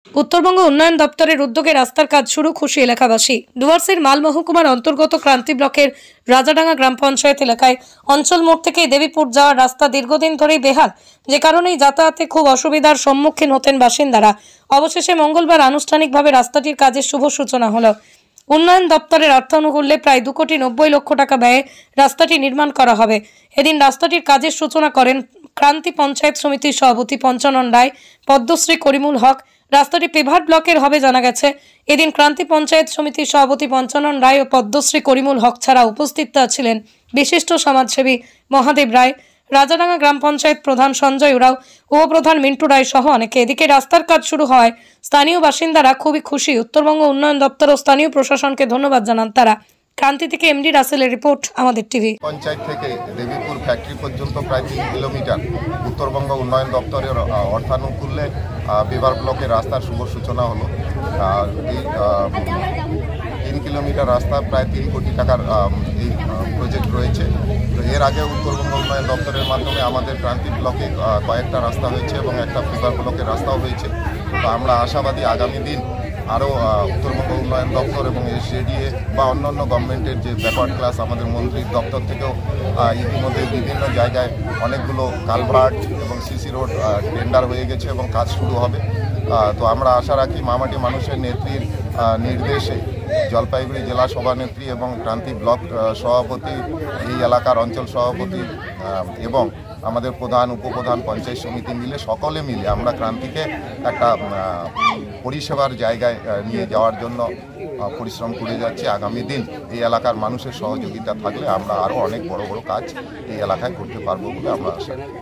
উত্তরবঙ্গ উন্নয়ন দপ্তরের উদ্যোগে রাস্তার কাজ শুরু, খুশি এলাকাবাসী। ডুয়ার্সের মাল মহকুমার অন্তর্গত ক্রান্তি ব্লকের রাজাডাঙ্গা গ্রাম পঞ্চায়েত এলাকায় অঞ্চল মোড় থেকে দেবীপুর যাওয়ার রাস্তা দীর্ঘদিন ধরেই বেহাল, যে কারণেই যাতায়াতে খুব অসুবিধার সম্মুখীন হতেন বাসিন্দারা। অবশেষে মঙ্গলবার আনুষ্ঠানিকভাবে রাস্তাটির কাজের শুভ সূচনা হলো। উন্নয়ন দপ্তরের অর্থানুকূল্যে প্রায় 2,90,00,000 টাকা ব্যয়ে রাস্তাটি নির্মাণ করা হবে। এদিন রাস্তাটির কাজের সূচনা করেন ক্রান্তি পঞ্চায়েত সমিতির সভাপতি পঞ্চানন রায়, পদ্মশ্রী করিমুল হক। রাস্তাটি পেভার ব্লকের হবে জানা গেছে। এদিন ক্রান্তি পঞ্চায়েত সমিতির সভাপতি পঞ্চানন রায় ও পদ্মশ্রী করিমুল হক ছাড়া উপস্থিত ছিলেন বিশিষ্ট সমাজসেবী মহাদেব রায়, রাজাডাঙ্গা গ্রাম পঞ্চায়েত প্রধান সঞ্জয় উরাও, উপপ্রধান মিন্টু রায় সহ অনেকে। এদিকে রাস্তার কাজ শুরু হওয়ায় স্থানীয় বাসিন্দারা খুবই খুশি। উত্তরবঙ্গ উন্নয়ন দপ্তর ও স্থানীয় প্রশাসনকে ধন্যবাদ জানান তারা। ক্রান্তি থেকে এমডি রাসেলের রিপোর্ট, আমাদের টিভি। পঞ্চায়েত থেকে দেবীপুর ফ্যাক্টরি পর্যন্ত প্রায় 3 কিলোমিটার উত্তরবঙ্গ উন্নয়ন দপ্তরের অর্থানুকূল্যে পেভার ব্লকের রাস্তার শুভ সূচনা হলো। এই 3 কিলোমিটার রাস্তা প্রায় 3 কোটি টাকার এই প্রজেক্ট রয়েছে। তো এর আগে উত্তরবঙ্গ উন্নয়ন দপ্তরের মাধ্যমে আমাদের ক্রান্তি ব্লকে কয়েকটা রাস্তা হয়েছে এবং একটা পেভার ব্লকের রাস্তাও হয়েছে। তো আমরা আশাবাদী আগামী দিন আরও উত্তরবঙ্গ উন্নয়ন দপ্তর এবং এসজেডিএ বা অন্যান্য গভর্নমেন্টের যে ব্যাকওয়ার্ড ক্লাস আমাদের মন্ত্রীর দপ্তর থেকেও ইতিমধ্যে বিভিন্ন জায়গায় অনেকগুলো কালভার্ট এবং সিসি রোড টেন্ডার হয়ে গেছে এবং কাজ শুরু হবে। তো আমরা আশা রাখি মামাটি মানুষের নেত্রীর নির্দেশে জলপাইগুড়ি জেলা সভানেত্রী এবং ক্রান্তি ব্লক সভাপতি, এই এলাকার অঞ্চল সভাপতি এবং আমাদের প্রধান উপপ্রধান পঞ্চায়েত সমিতি মিলে সকলে মিলে আমরা ক্রান্তিকে একটা পরিষেবার জায়গায় নিয়ে যাওয়ার জন্য পরিশ্রম করে যাচ্ছি। আগামী দিন এই এলাকার মানুষের সহযোগিতা থাকলে আমরা আরও অনেক বড় বড় কাজ এই এলাকায় করতে পারবো বলে আমরা আশা করি।